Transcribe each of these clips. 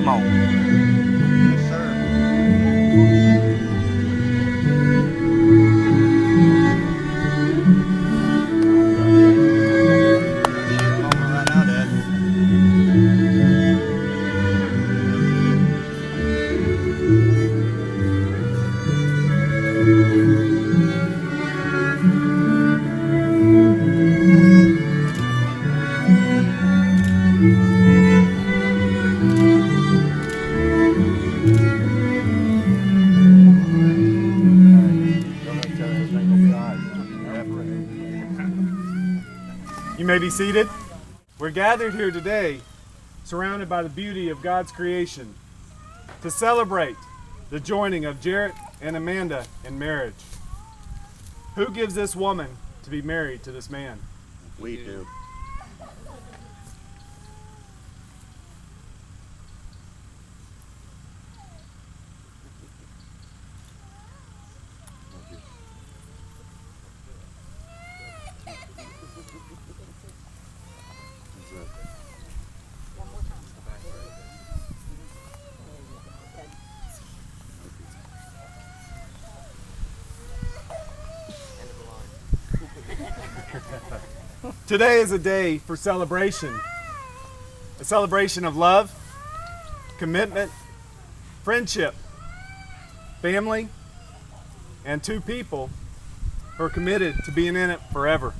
game on. Yes, sir. Shit moment right now, Dad. You may be seated. We're gathered here today, surrounded by the beauty of God's creation, to celebrate the joining of Jarrett and Amanda in marriage. Who gives this woman to be married to this man? We do. Today is a day for celebration. A celebration of love, commitment, friendship, family, and two people who are committed to being in it forever.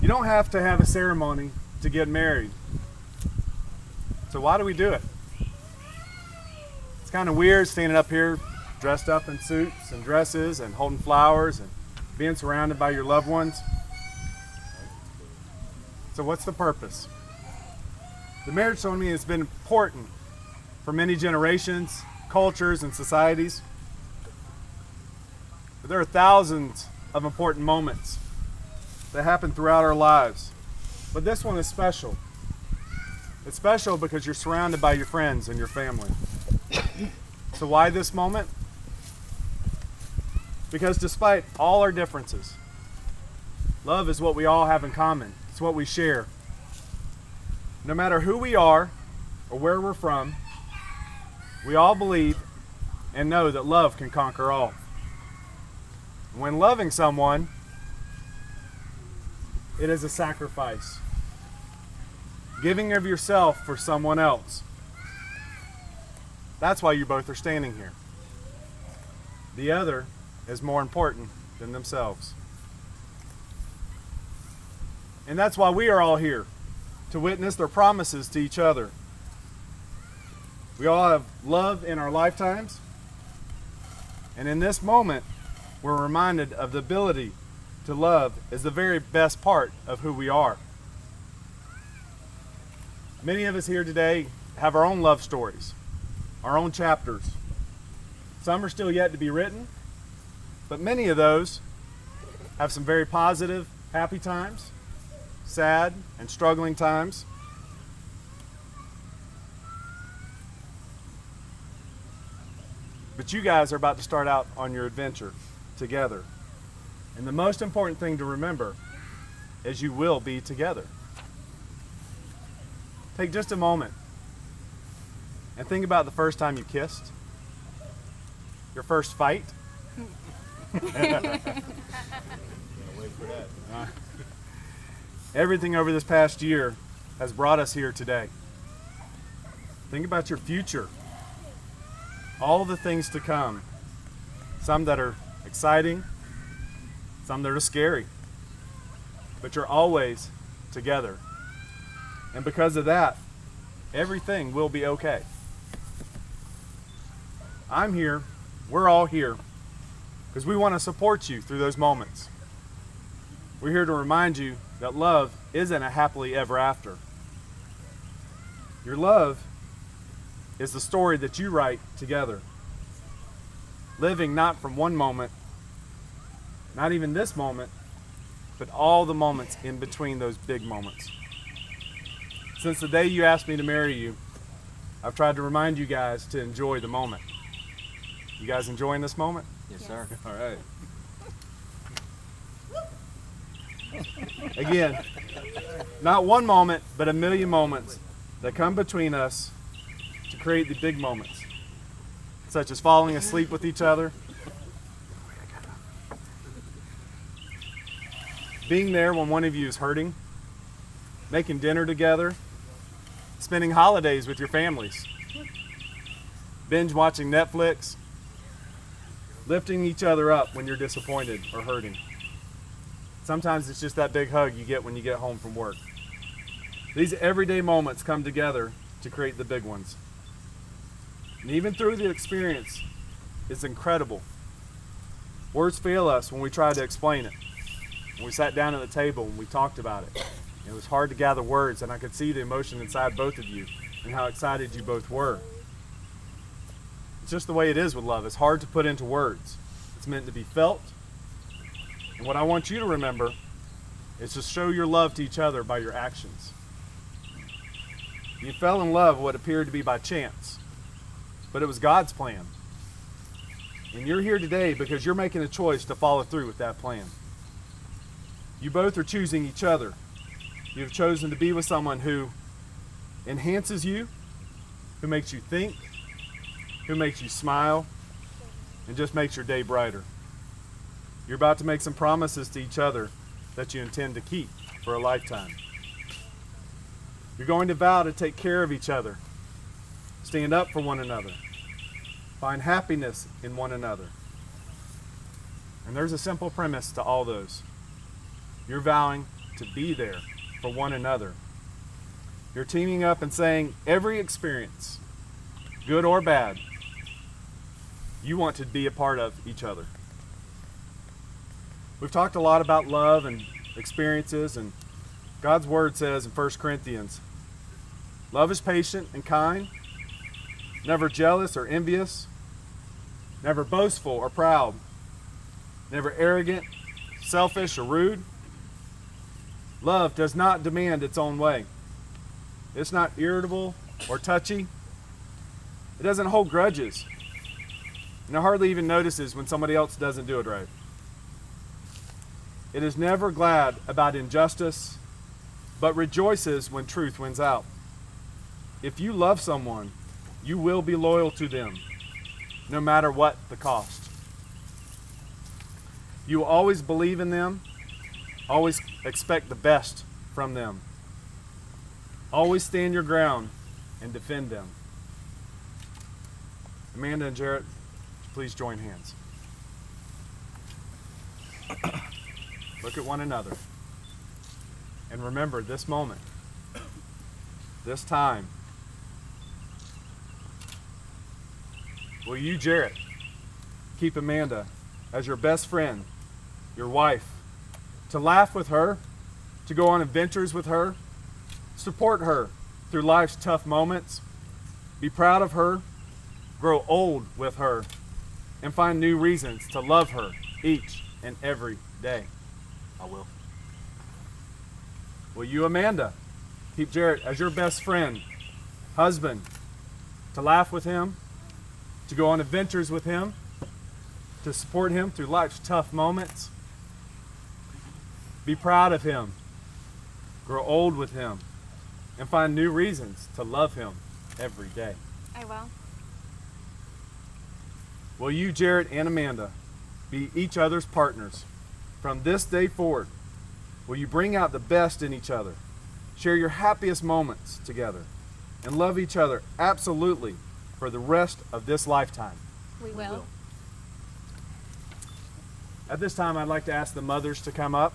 You don't have to have a ceremony to get married. So why do we do it? It's kind of weird standing up here dressed up in suits and dresses and holding flowers and being surrounded by your loved ones. So what's the purpose? The marriage ceremony has been important for many generations, cultures, and societies. But there are thousands of important moments that happen throughout our lives. But this one is special. It's special because you're surrounded by your friends and your family. So why this moment? Because despite all our differences, love is what we all have in common. It's what we share. No matter who we are or where we're from, we all believe and know that love can conquer all. When loving someone, it is a sacrifice. Giving of yourself for someone else. That's why you both are standing here. The other is more important than themselves. And that's why we are all here, to witness their promises to each other. We all have love in our lifetimes, and in this moment, we're reminded of the ability to love is the very best part of who we are. Many of us here today have our own love stories, our own chapters. Some are still yet to be written, but many of those have some very positive, happy times, sad and struggling times. But you guys are about to start out on your adventure together. And the most important thing to remember is you will be together. Take just a moment and think about the first time you kissed, your first fight. Everything over this past year has brought us here today. Think about your future. All the things to come. Some that are exciting, some that are scary. But you're always together. And because of that, everything will be okay. I'm here, we're all here, because we want to support you through those moments. We're here to remind you that love isn't a happily ever after. Your love is the story that you write together. Living not from one moment, not even this moment, but all the moments in between those big moments. Since the day you asked me to marry you, I've tried to remind you guys to enjoy the moment. You guys enjoying this moment? Yes, sir. All right. Again, not one moment, but a million moments that come between us to create the big moments, such as falling asleep with each other, being there when one of you is hurting, making dinner together, spending holidays with your families, binge watching Netflix, lifting each other up when you're disappointed or hurting. Sometimes it's just that big hug you get when you get home from work. These everyday moments come together to create the big ones. And even through the experience, it's incredible. Words fail us when we try to explain it. When we sat down at the table and we talked about it, it was hard to gather words, and I could see the emotion inside both of you and how excited you both were. It's just the way it is with love. It's hard to put into words. It's meant to be felt. And what I want you to remember is to show your love to each other by your actions. You fell in love what appeared to be by chance, but it was God's plan. And you're here today because you're making a choice to follow through with that plan. You both are choosing each other. You've chosen to be with someone who enhances you, who makes you think, who makes you smile, and just makes your day brighter. You're about to make some promises to each other that you intend to keep for a lifetime. You're going to vow to take care of each other, stand up for one another, find happiness in one another. And there's a simple premise to all those. You're vowing to be there for one another. You're teaming up and saying every experience, good or bad, you want to be a part of each other. We've talked a lot about love and experiences, and God's word says in 1 Corinthians, love is patient and kind, never jealous or envious, never boastful or proud, never arrogant, selfish or rude. Love does not demand its own way. It's not irritable or touchy. It doesn't hold grudges. And it hardly even notices when somebody else doesn't do it right. It is never glad about injustice, but rejoices when truth wins out. If you love someone, you will be loyal to them, no matter what the cost. You will always believe in them, always expect the best from them. Always stand your ground and defend them. Amanda and Jarrett, please join hands. Look at one another. And remember this moment, this time. Will you, Jarrett, keep Amanda as your best friend, your wife, to laugh with her, to go on adventures with her, support her through life's tough moments, be proud of her, grow old with her, and find new reasons to love her each and every day? I will. Will you, Amanda, keep Jarrett as your best friend, husband, to laugh with him, to go on adventures with him, to support him through life's tough moments, be proud of him, grow old with him, and find new reasons to love him every day? I will. Will you, Jarrett and Amanda, be each other's partners? From this day forward, will you bring out the best in each other, share your happiest moments together, and love each other absolutely for the rest of this lifetime? We will. At this time, I'd like to ask the mothers to come up.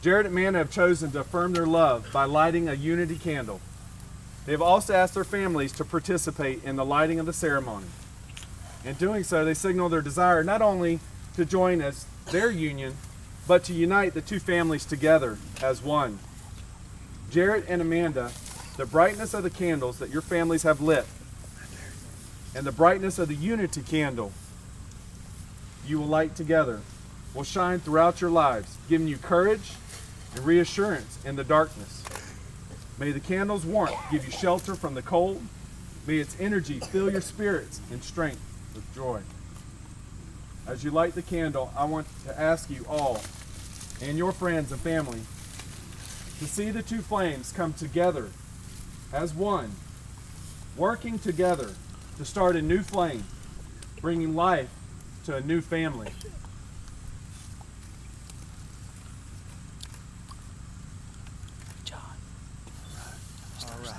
Jarrett and Amanda have chosen to affirm their love by lighting a unity candle. They have also asked their families to participate in the lighting of the ceremony. In doing so, they signal their desire not only to join as their union, but to unite the two families together as one. Jarrett and Amanda, the brightness of the candles that your families have lit, and the brightness of the unity candle you will light together, will shine throughout your lives, giving you courage and reassurance in the darkness. May the candle's warmth give you shelter from the cold. May its energy fill your spirits and strength with joy. As you light the candle, I want to ask you all and your friends and family to see the two flames come together as one, working together to start a new flame, bringing life to a new family. All right.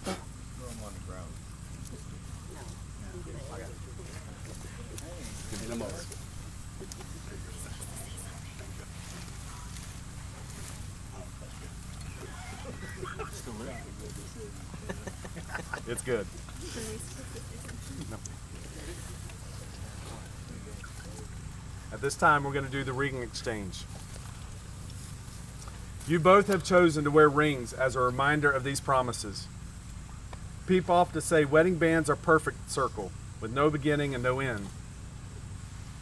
Throw them on the ground. I got it. Give me them over. It's good. No. At this time, we're going to do the ring exchange. You both have chosen to wear rings as a reminder of these promises. People often say wedding bands are perfect circle with no beginning and no end.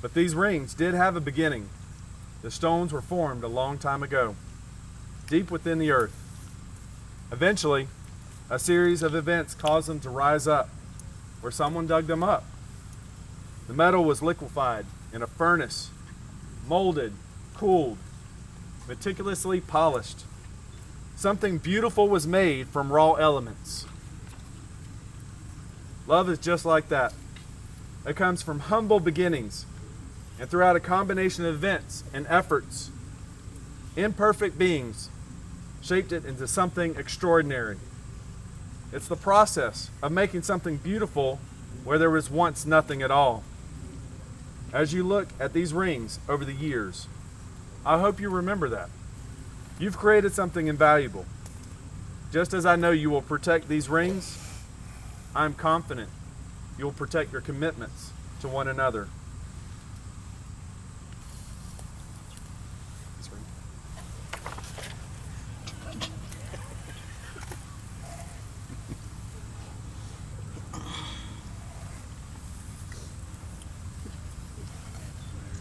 But these rings did have a beginning. The stones were formed a long time ago, deep within the earth. Eventually, a series of events caused them to rise up, where someone dug them up. The metal was liquefied in a furnace, molded, cooled, meticulously polished. Something beautiful was made from raw elements. Love is just like that. It comes from humble beginnings, and throughout a combination of events and efforts, imperfect beings shaped it into something extraordinary. It's the process of making something beautiful where there was once nothing at all. As you look at these rings over the years, I hope you remember that. You've created something invaluable. Just as I know you will protect these rings, I'm confident you will protect your commitments to one another. This ring.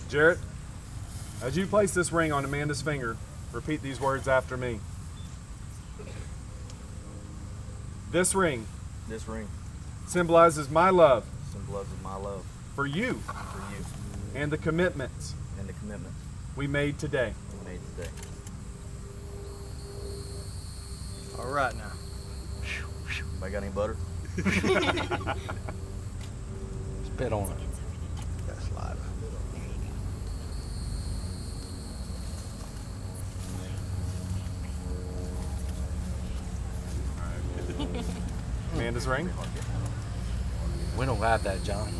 Jarrett, as you place this ring on Amanda's finger, repeat these words after me. This ring This ring symbolizes my love symbolizes my love for you for you and the commitments and the commitments we made today. we made today. All right now. Anybody got any butter? Spit on it. Got saliva. Amanda's ring. We don't have that, John.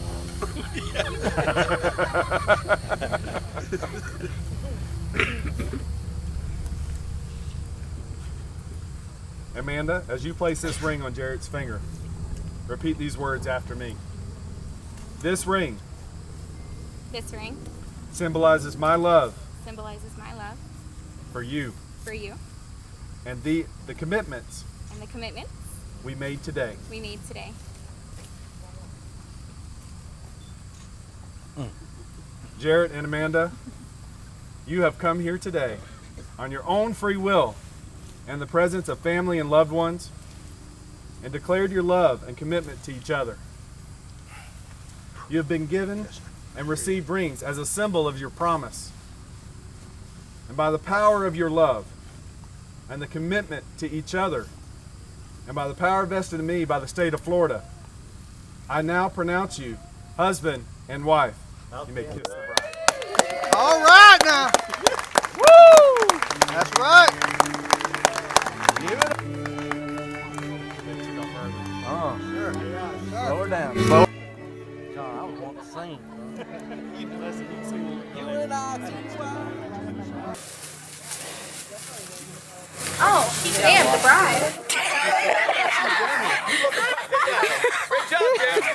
Amanda, as you place this ring on Jarrett's finger, repeat these words after me. This ring This ring symbolizes my love symbolizes my love for you for you and the commitments and the commitments we made today. we made today. Jarrett and Amanda, you have come here today on your own free will and the presence of family and loved ones and declared your love and commitment to each other. You have been given and received rings as a symbol of your promise. And by the power of your love and the commitment to each other, and by the power vested in me by the state of Florida, I now pronounce you husband and wife. You may kiss the bride. All right now. Woo! That's right. Oh, Sure. slow her down. Slow. John, I was wanting to sing. You and I Oh, damn, the bride.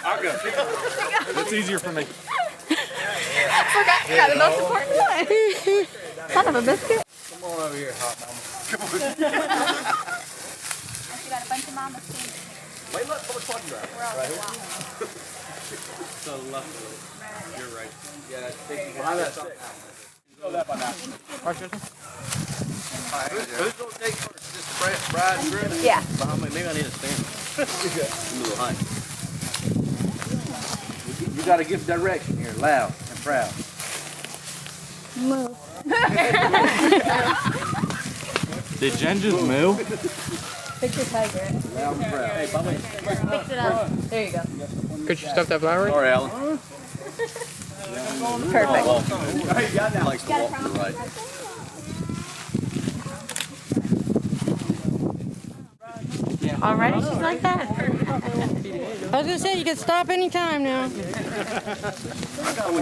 I'll go. That's easier for me. Forgot the most important one. Son of a biscuit. Come on over here, hot mama. You got a bunch of mamas standing. Wait, look, how much fun you We're all Right right So lovely. You're right. Yeah, take Behind that stick. Who's gonna take first? Just the bride and groom? Yeah. Behind me. Maybe I need to stand. I'm a little high. You got to give direction here, loud and proud. Move. Did Jen just move? Fix your tiger. Fix it up. There you go. Could you stuff that flower? Sorry, Alan. Perfect. He likes to walk to the right. Alrighty, she's like that. I was gonna say you can stop anytime now.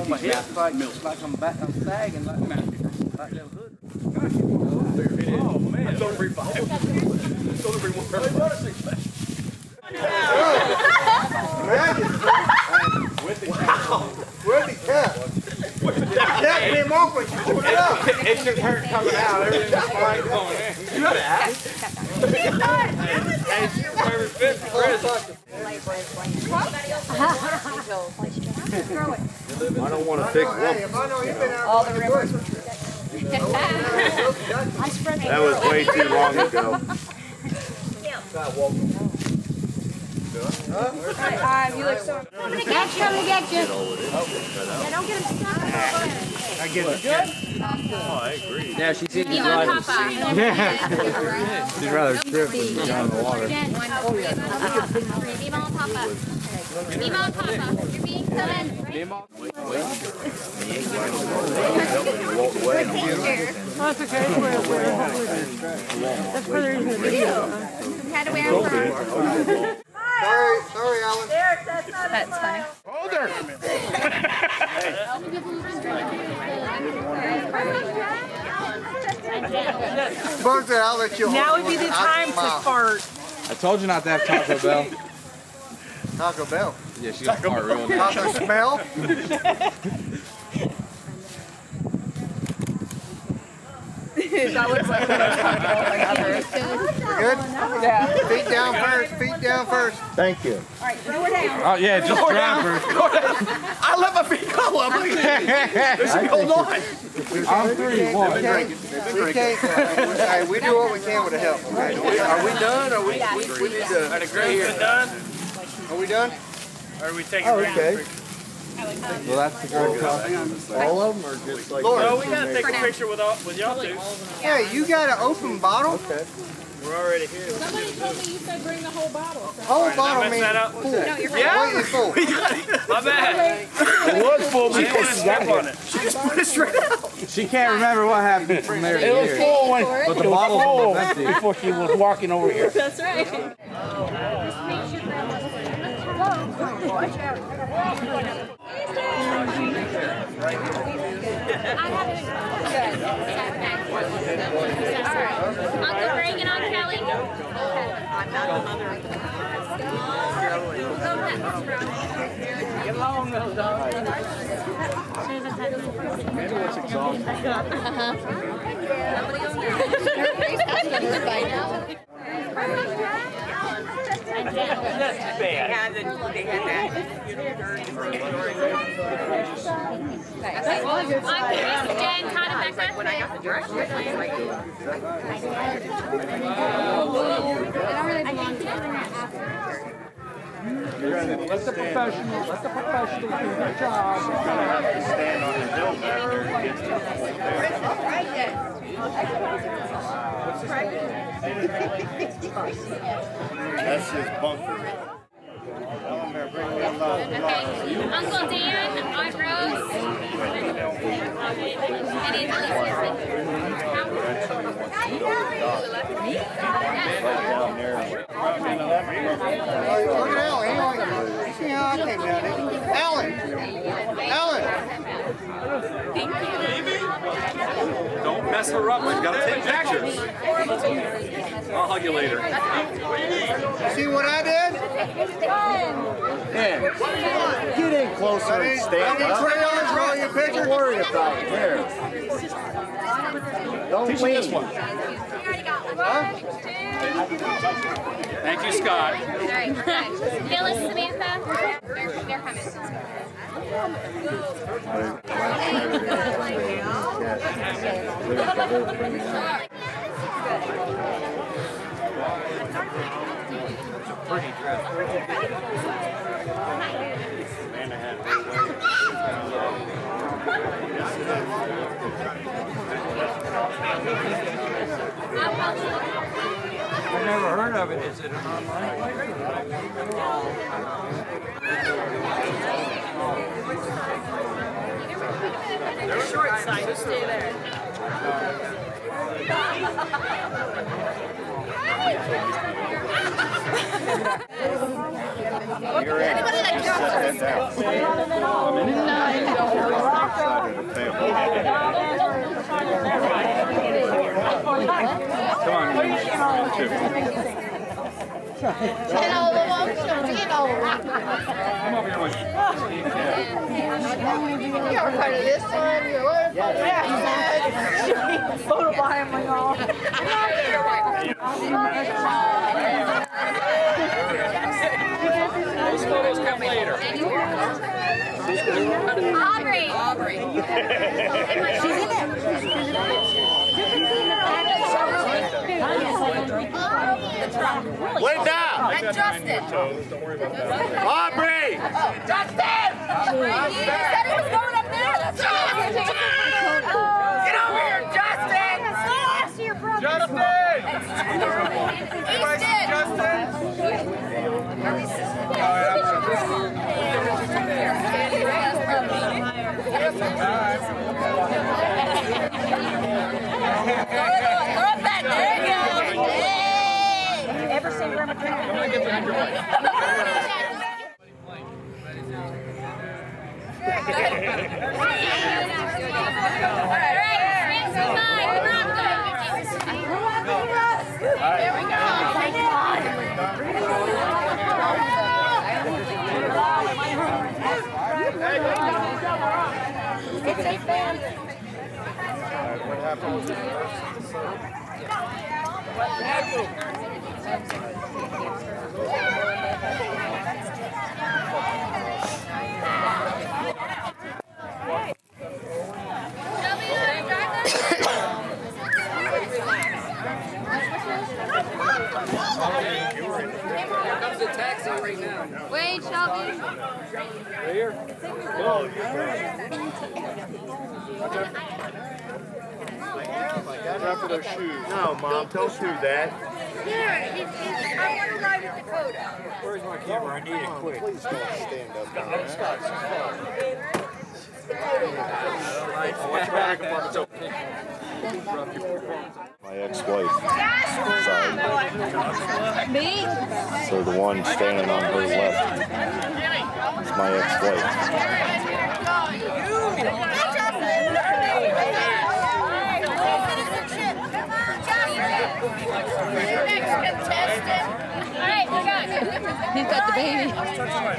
My hips like I'm back, I'm sagging like that hood. Oh man. That's over 5. That's over 1. Where'd the cat? The cat came off when you pulled it up. It's just hurt coming out. Everything's fine going in. You gotta ask. I don't want to fix Hey, if I know you've been out All the rivers. that was way too long ago. You look so. I'm gonna get you. Yeah, don't get him stuck. I get it. Yeah, she seems to Beam drive. on Papa. She'd rather trip than down in the water. Beam on Papa. Beam on Papa. You're being coming. Oh, it's okay. That's where there's a video. We had to wear them. Sorry, Alan. That's funny. Suppose that I'll let you hold Now would be the one. time to fart. I told you not to have Taco Bell. Taco Bell. Yeah, she's gonna fart real nice. Taco smell. That looks like the most comfortable thing ever. Good? Yeah. Feet down first. Feet down first. Thank you. Oh yeah, just down first. I let my feet go up. Hold on. I'm 3. One. We can't. Hey, we do what we can with the help. Okay? Are we done? Or we need to? Are the grills done? Are we done? Or are we taking Okay. Well, that's the girl. All of them, or just like? Lord. No, we gotta take a picture with y'all two. Hey, you got an open bottle? Okay. We're already here. Somebody told me you said bring the whole bottle. Whole bottle mess means that up? full. Yeah. What is full? My bad. It was full She didn't step on it. She just put it straight out. She can't remember what happened from there to It was here. full when But the bottle's full almost empty. before she was walking over here. That's right. Uncle Reagan on Kelly. Get along, little dog. That's bad. I'm Jen, kind of Let the professional do their job. Stand on his hill back there and gets That's his bunker. Okay. Uncle Dan, Aunt Rose, and Down there. Look at Alan. See how I came down there? Alan! Alan! Don't mess her up. We've got to take pictures. I'll hug you later. See what I did? Yeah. Get in closer and stand I up. need crayons for all your pictures. Don't worry about it. There. Don't leave. Thank you, Scott. Phyllis, Samantha, they're coming. Pretty dress. Amanda had her way. I've never heard of it. Is it an online place? They're short side, just stay there. Anybody that counts? Come on, two. Get all the ones, get all. Come over here with me. You're part of this one, you're part of that. Photo behind my y'all. Those photos come later. Aubrey. She's in it. Linda! And Justin. Aubrey! Justin! He said he was going up there. Get over here, Justin! Throw it back. There you go. Hey! Ever seen Grandma Wait, Shelby. After those shoes. No, Mom, don't do that. Here, I want to ride with Dakota. Where's my camera? I need it quick. Please don't stand up. Watch your back. It's okay. My ex-wife. Sorry. Me? So the one standing on her left is my ex-wife. Next contestant. All right, we got it. He's got the baby. If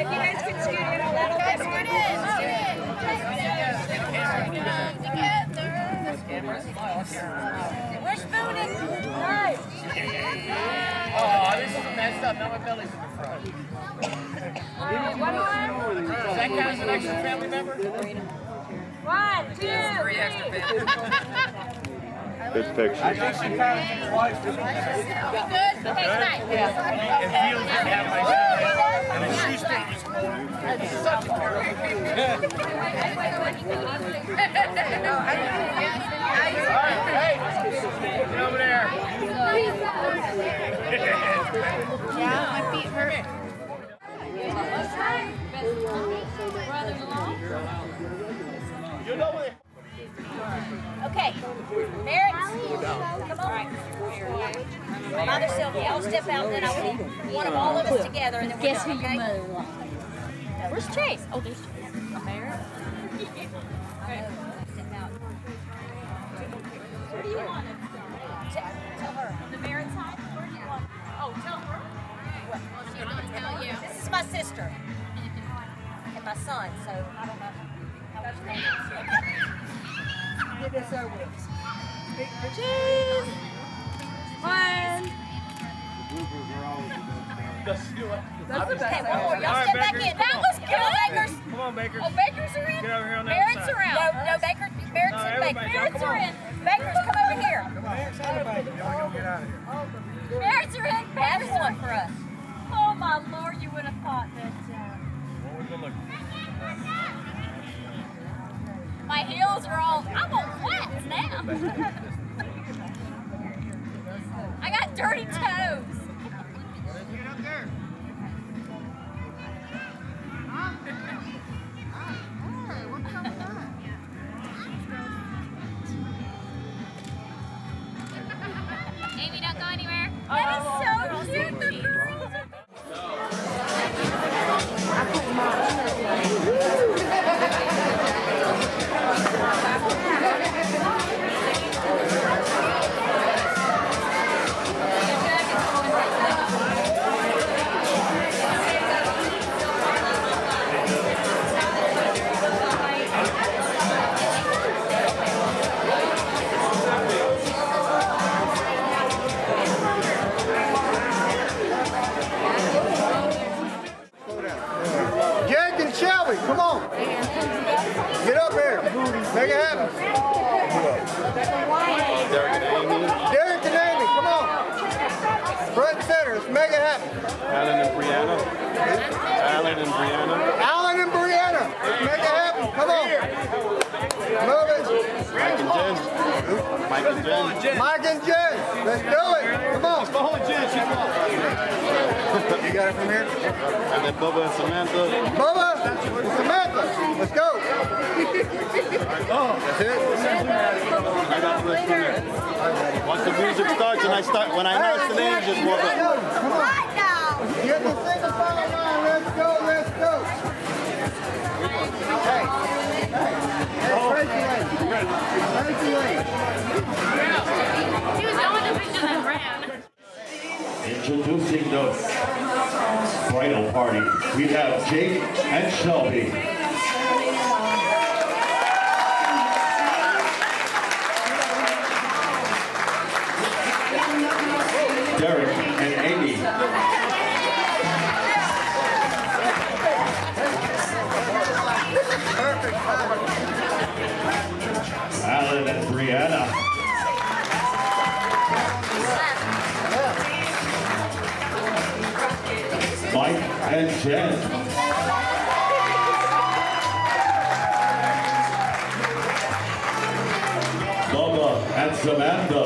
you guys can scoot in a little bit. Scoot in. We're spooning. Right. Oh, this is messed up. Now my belly's in the front. Does that count as an extra family member? 1, 2, 3. Good picture. I think she counted it twice. Good? Okay, tonight. And feels like have my son. And the shoe string is such a terrible Hey, get over there. Yeah, my feet hurt. Okay, Merritt, come on. Mother Sylvia, I'll step out and then I will one of all of us together and then we're Guess done, who you okay? move? Where's Chase? Oh, there's Chase. Merritt? Where do you want him? Tell her. On the Merritt side? Where do you want him? Oh, tell her. What? Well, she didn't tell you. This is my sister. And my son, so I don't know how much they Get this over with. Cheese! One. That's the best. Okay, one more. Y'all step back in. That was good. Bakers. Come on, Baker. Oh, Bakers are in? Get over here on the Merritt's other side. are out. No, Baker. Merritt's in. everybody, Merritt's come are on. in. Bakers, come over here. Come on, everybody. Y'all gonna get out of here. Merritt's are in. Have one for us. Oh, my Lord, you would have thought that. What was it look? heels are all, I'm on flats now. I got dirty toes. Amy, don't go anywhere. That is so cute, the girls. Jake and Shelby, come on. Get up here. Make it happen. Derek and Amy, come on. Front and center, let's make it happen. Alan and Brianna. Alan and Brianna. Alan and Brianna, let's make it happen. Come on. Move it. Mike and Jen. Mike and Jen. Mike and Jen, let's do it. Come on. You got it from here? And then Bubba and Samantha. Bubba and Samantha, let's go. That's it? I got the rest from there. Once the music starts and when I announce the name, just walk up. Come on. Get the single file line. Let's go, let's go. Hey. Tracy Lane. Tracy Lane. He was going to picture that brand. Introducing the bridal party, we have Jake and Shelby. Derek and Amy. Alan and Brianna. Mike and Jen. Bubba and Samantha.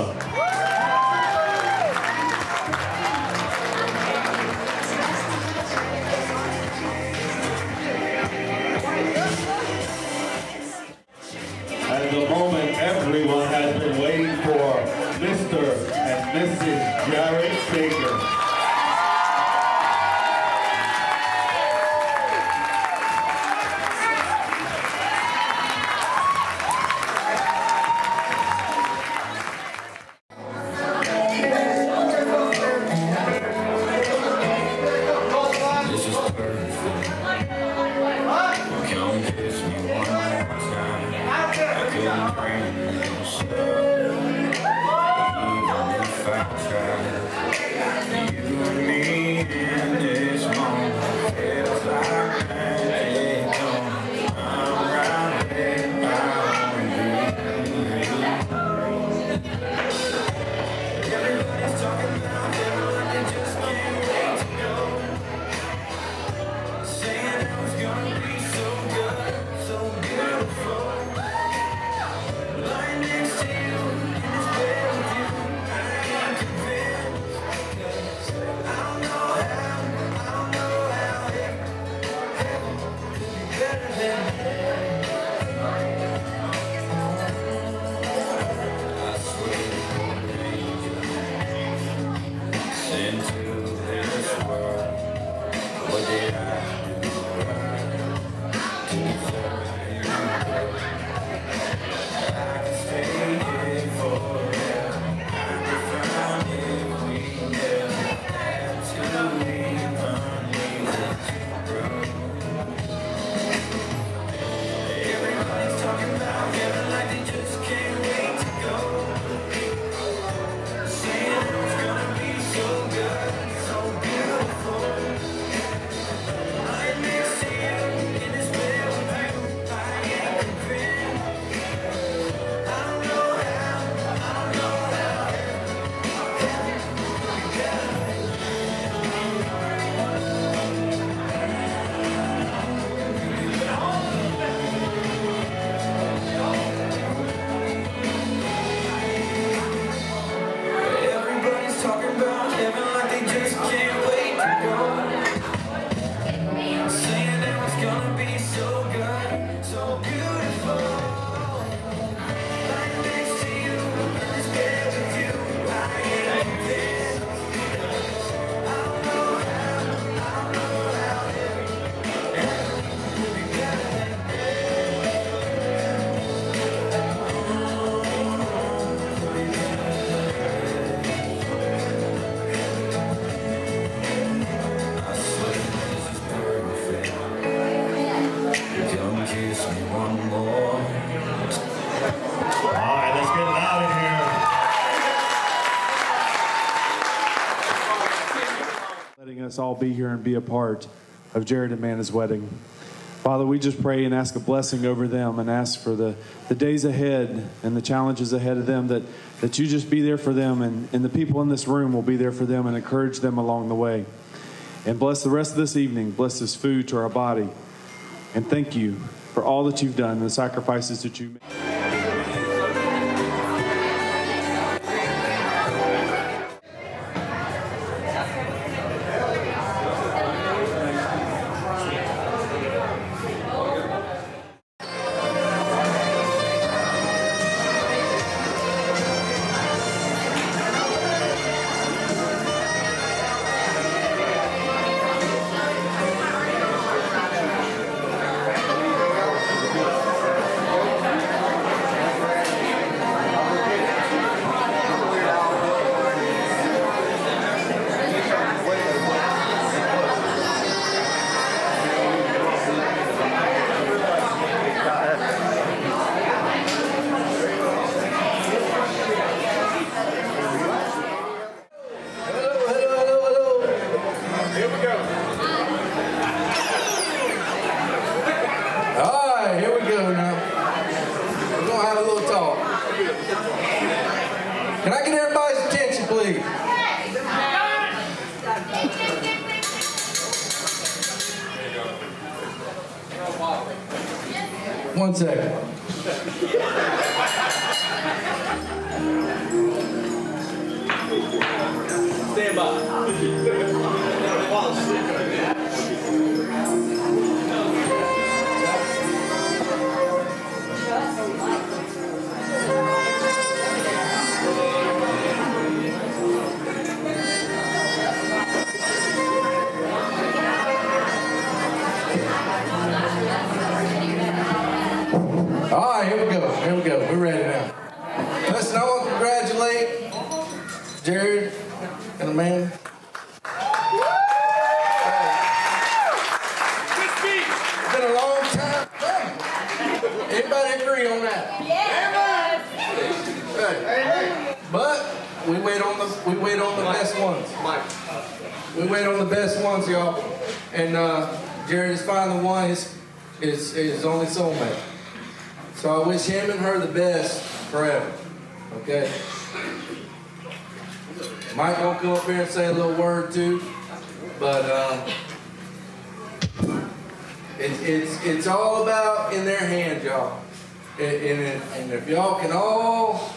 At the moment everyone has been waiting for, Mr. and Mrs. Jared Baker. Even if I tried, us all be here and be a part of Jared and Amanda's wedding. Father, we just pray and ask a blessing over them and ask for the days ahead and the challenges ahead of them, that you just be there for them, and the people in this room will be there for them and encourage them along the way. And bless the rest of this evening. Bless this food to our body. And thank you for all that you've done and the sacrifices that you made. One second. Stand by. All right, here we go. Here we go. We're ready now. Listen, I want to congratulate Jared and Amanda. It's been a long time coming. Everybody agree on that? Yeah. But we wait on the best ones. We wait on the best ones, y'all. And Jared is finding the one his only soulmate. So I wish him and her the best forever. Okay? Mike gonna come up here and say a little word too, but it's all about in their hands, y'all. And if y'all can all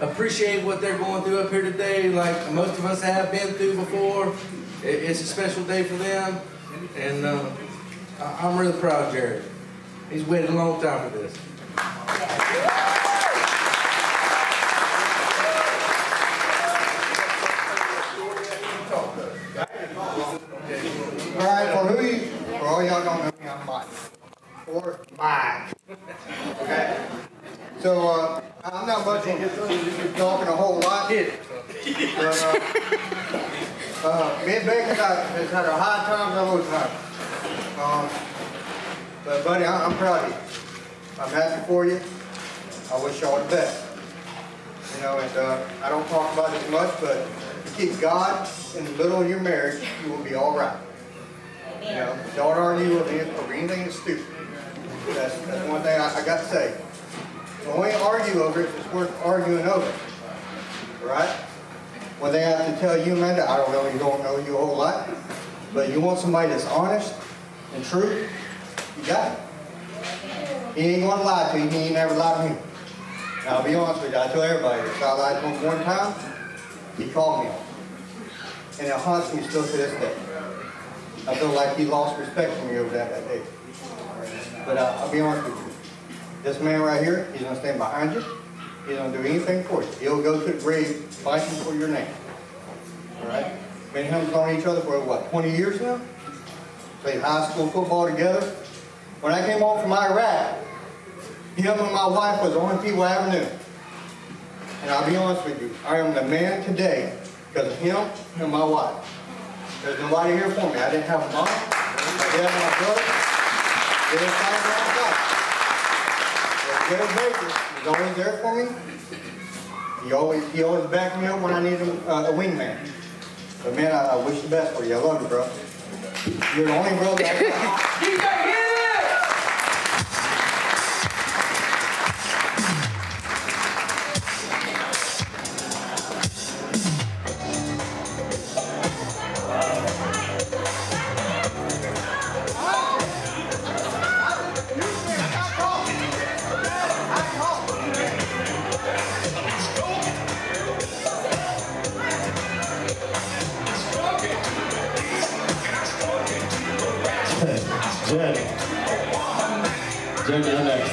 appreciate what they're going through up here today, like most of us have been through before, it's a special day for them. And I'm really proud of Jared. He's waited a long time for this. All right, for all y'all don't know me, I'm Mike. Or Mike. Okay? So, I'm not much of talking a whole lot. But, me and Becky has had our high times and low times. But buddy, I'm proud of you. I'm happy for you. I wish y'all the best. You know, and I don't talk about it much, but if you keep God in the middle of your marriage, you will be all right. You know, don't argue over anything that's stupid. That's one thing I got to say. Don't argue over it if it's worth arguing over. Right? One thing I have to tell you, Amanda, I don't know you a whole lot, but you want somebody that's honest and true, you got it. He ain't gonna lie to you. He ain't never lied to me. Now, I'll be honest with you. I tell everybody, if I lied to him one time, he called me on it. And it haunts me still to this day. I feel like he lost respect for me over that day. But I'll be honest with you. This man right here, he's gonna stand behind you. He's gonna do anything for you. He'll go to the grave fighting for your name. All right? Me and him known each other for what, 20 years now? Played high school football together. When I came home from Iraq, him and my wife was on People Avenue. And I'll be honest with you, I am the man today because of him and my wife. There's nobody here for me. I didn't have a mom, my dad and my brother. They didn't find me on the Jared Baker was always there for me. He always backed me up when I needed a wingman. But man, I wish the best for you. I love you, bro. You're the only brother I got. Jen. Jen, you're next.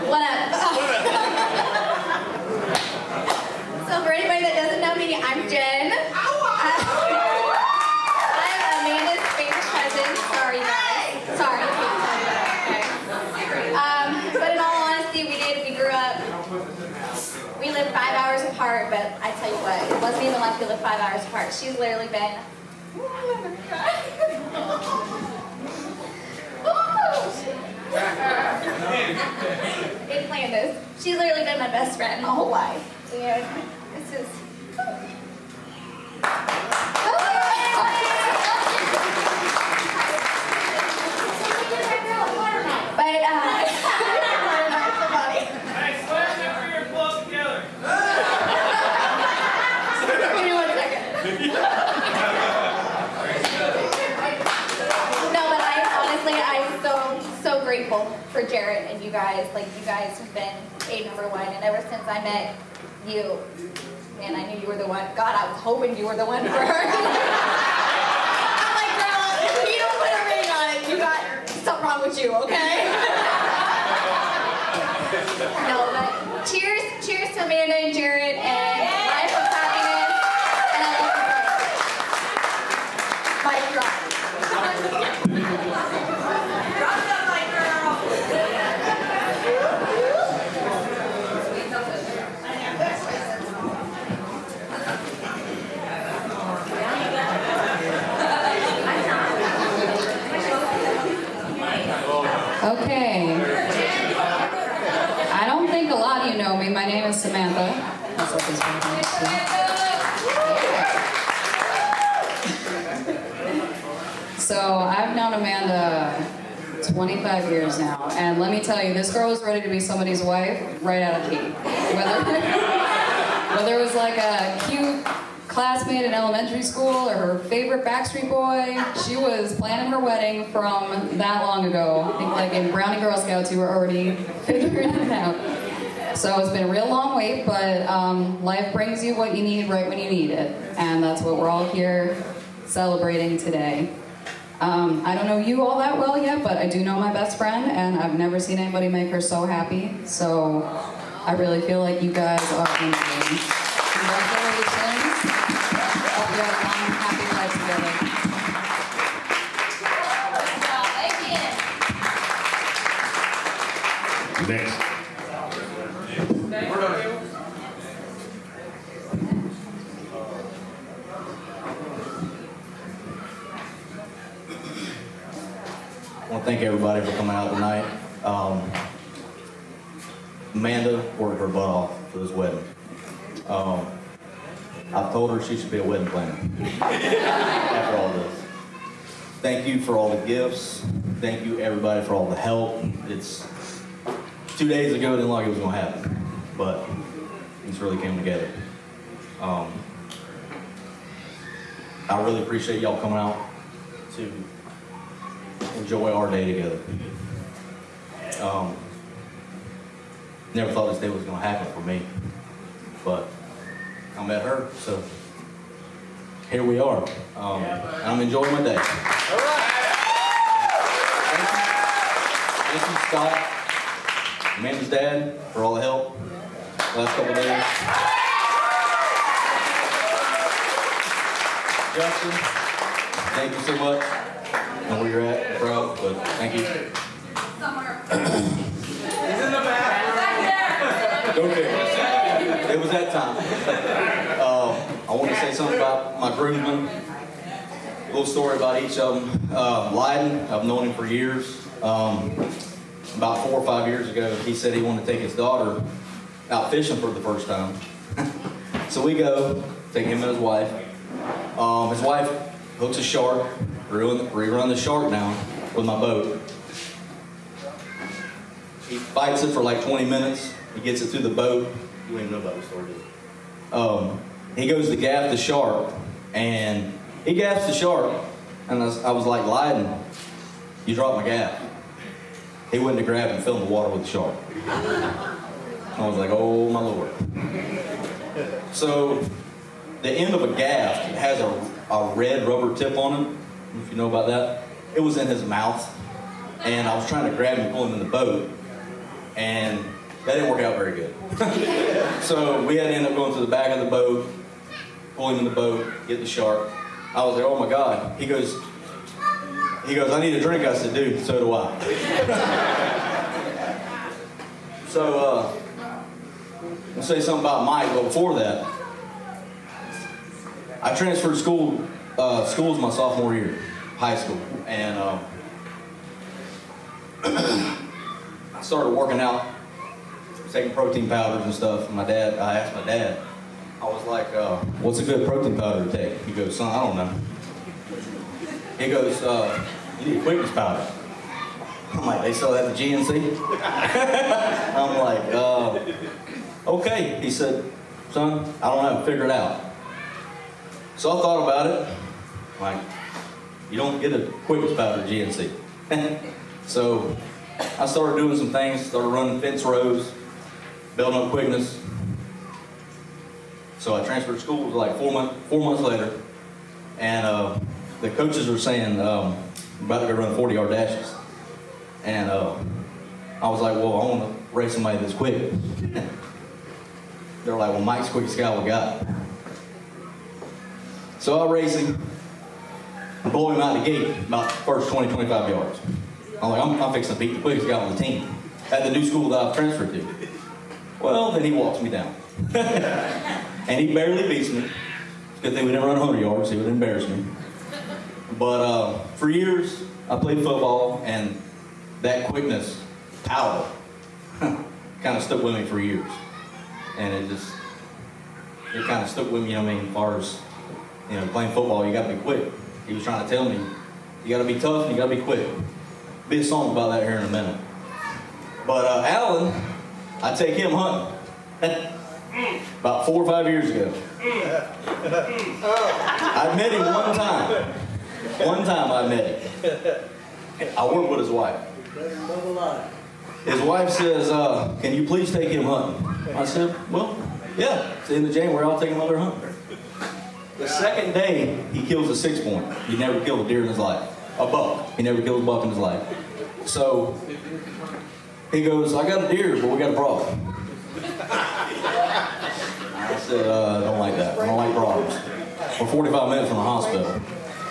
What up? So for anybody that doesn't know me, I'm Jen. I'm Amanda's favorite cousin. Sorry, guys. Sorry. Okay. But in all honesty, we grew up, we lived 5 hours apart, but I tell you what, it wasn't even like we lived 5 hours apart. She's literally been, didn't plan this. She's literally been my best friend my whole life. And this is... Give me 1 second. No, but I'm so grateful for Jarrett and you guys. Like, you guys have been #1, and ever since I met you, man, I knew you were the one. God, I was hoping you were the one for her. I'm like, girl, if you don't put a ring on it, you got something wrong with you, okay? No, but cheers to Amanda and Jarrett, and life of happiness, and I love you guys. Mic drop. Okay. I don't think a lot of you know me. My name is Samantha. That's what this one is. So I've known Amanda 25 years now, and let me tell you, this girl is ready to be somebody's wife right out of the gate. Whether it was like a cute classmate in elementary school or her favorite Backstreet Boy, she was planning her wedding from that long ago. I think like in Brownie Girl Scouts you were already figuring it out. So it's been a real long wait, but life brings you what you need right when you need it. And that's what we're all here celebrating today. I don't know you all that well yet, but I do know my best friend, and I've never seen anybody make her so happy. So I really feel like you guys are amazing. Congratulations. Hope you have a long, happy life together. Next. I want to thank everybody for coming out tonight. Amanda worked her butt off for this wedding. I've told her she should be a wedding planner after all this. Thank you for all the gifts. Thank you everybody for all the help. It's 2 days ago, it didn't look like it was going to happen, but it's really came together. I really appreciate y'all coming out to enjoy our day together. Never thought this day was going to happen for me, but I met her, so here we are. And I'm enjoying my day. All right. Thank you, Scott, Amanda's dad, for all the help last couple of days. Justin, thank you so much. I know where you're at, proud, but thank you. Okay. It was that time. I want to say something about my groomsmen. A little story about each of them. Lyden, I've known him for years. About 4 or 5 years ago, he said he wanted to take his daughter out fishing for the first time. So we go, take him and his wife. His wife hooks a shark. We run the shark down with my boat. He fights it for like 20 minutes. He gets it through the boat. You don't even know about the story, do you? He goes to gaff the shark, and he gaffs the shark. And I was like, Lyden, you dropped my gaff. He went to grab and fill in the water with the shark. I was like, oh my Lord. So the end of a gaff has a red rubber tip on it, if you know about that. It was in his mouth, and I was trying to grab him and pull him in the boat, and that didn't work out very good. So we had to end up going to the back of the boat, pull him in the boat, get the shark. I was like, oh my God. He goes, I need a drink. I said, dude, so do I. So, I'll say something about Mike, but before that, I transferred schools my sophomore year, high school, and I started working out, taking protein powders and stuff. And I asked my dad, I was like, what's a good protein powder to take? He goes, son, I don't know. He goes, you need a quickness powder. I'm like, they sell that at the GNC? I'm like, okay. He said, son, I don't know, figure it out. So I thought about it. Like, you don't get a quickness powder at GNC. So I started doing some things, started running fence rows, building up quickness. So I transferred schools like 4 months later, and the coaches were saying, I'm about to go run 40-yard dashes. And I was like, well, I want to race somebody that's quick. They're like, well, Mike's the quickest guy we got. So I race him and blow him out the gate about the first 20, 25 yards. I'm like, I'm fixing to beat the quickest guy on the team at the new school that I've transferred to. Well, then he walks me down. And he barely beats me. Good thing we didn't run 100 yards, he would embarrass me. But for years, I played football, and that quickness, power, kind of stuck with me for years. And it kind of stuck with me, you know what I mean, as far as, playing football, you got to be quick. He was trying to tell me, you got to be tough and you got to be quick. Be a song about that here in a minute. But Alan, I take him hunting. About 4 or 5 years ago. I met him one time. One time I met him. I work with his wife. His wife says, can you please take him hunting? I said, well, yeah. It's the end of January, I'll take him over hunting. The second day, he kills a 6-point. He never killed a deer in his life. A buck. He never killed a buck in his life. So, he goes, I got a deer, but we got a problem. I said, I don't like that. I don't like problems. We're 45 minutes from the hospital.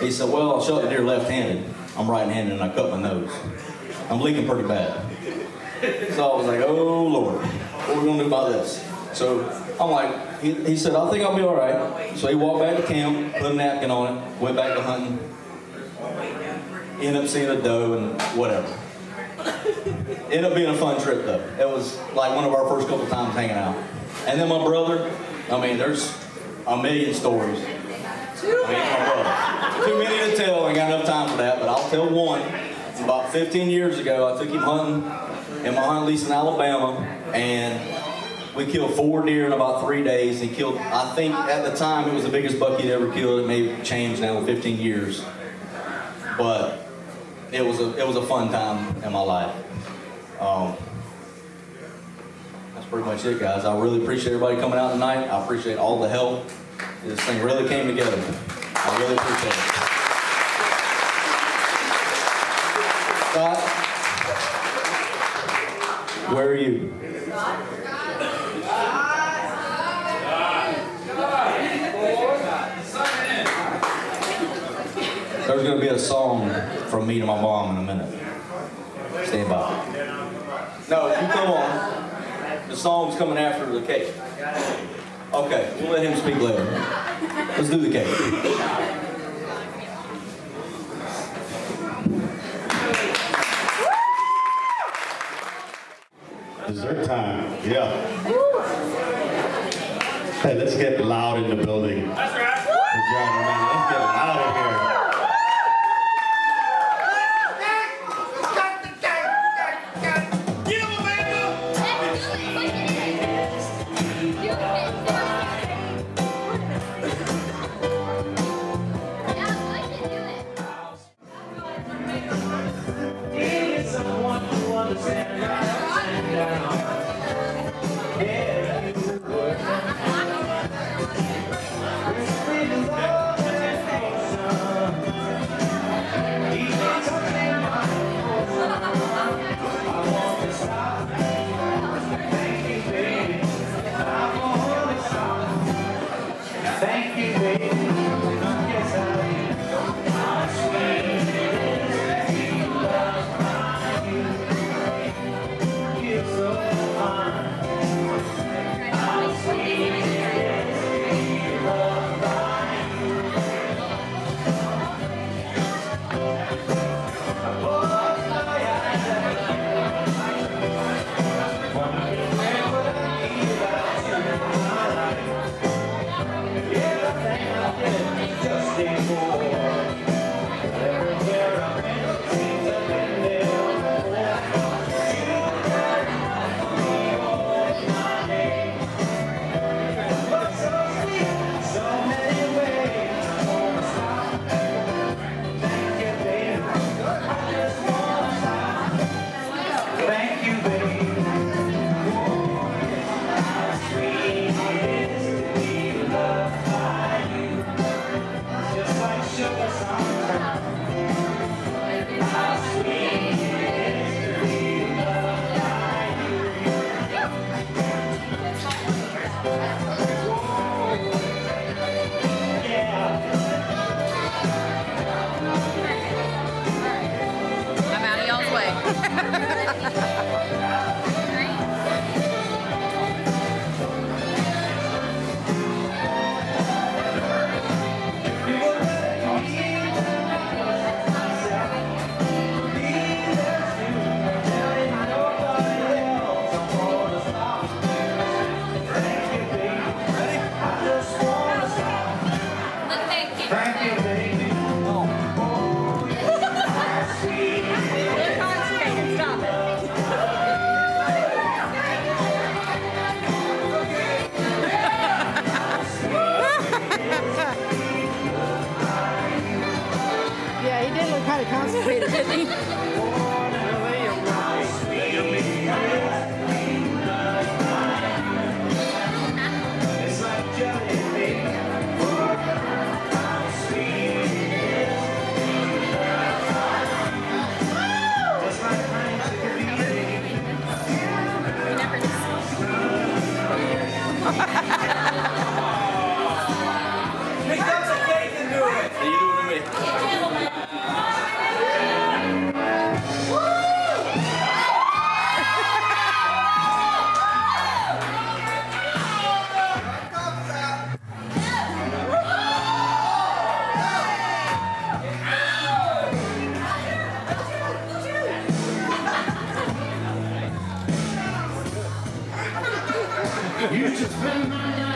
He said, well, I shot the deer left-handed. I'm right-handed and I cut my nose. I'm leaking pretty bad. So I was like, oh, Lord, what are we going to do about this? So I'm like, he said, I think I'll be all right. So he walked back to camp, put a napkin on it, went back to hunting. Ended up seeing a doe and whatever. Ended up being a fun trip, though. It was like one of our first couple times hanging out. And then my brother, there's a million stories. My brother. Too many to tell, ain't got enough time for that, but I'll tell one. About 15 years ago, I took him hunting in my hunt lease in Alabama, and we killed 4 deer in about 3 days. He killed, I think at the time, it was the biggest buck he'd ever killed. It may have changed now in 15 years. But it was a fun time in my life. That's pretty much it, guys. I really appreciate everybody coming out tonight. I appreciate all the help. This thing really came together. I really appreciate it. Scott, where are you? There's going to be a song from me to my mom in a minute. Stand by. No, you come on. The song's coming after the cake. Okay, we'll let him speak later. Let's do the cake. Dessert time, yeah. Hey, let's get loud in the building. That's right. Let's get loud in here. Constipated, didn't he?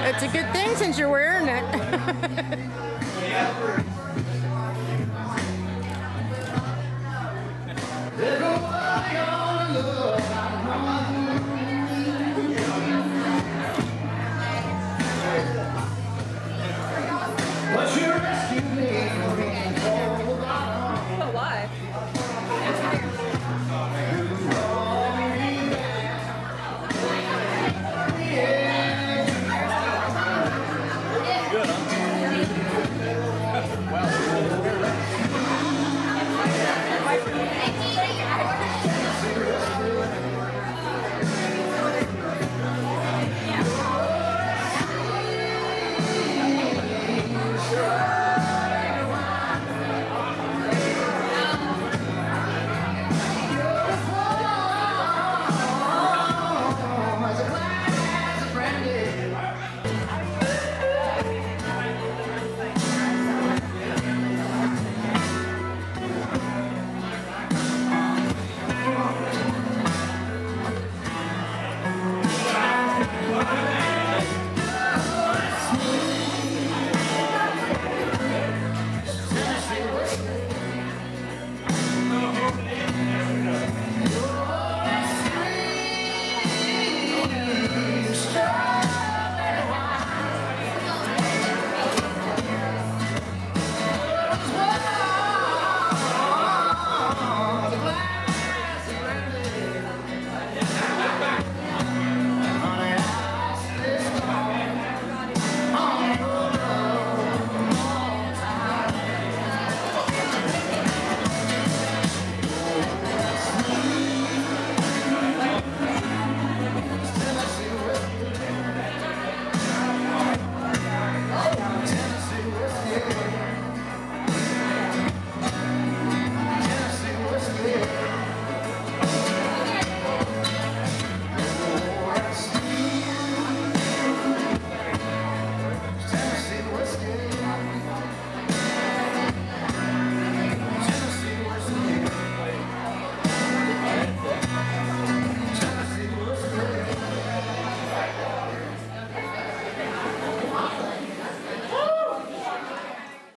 It's a good thing since you're wearing it.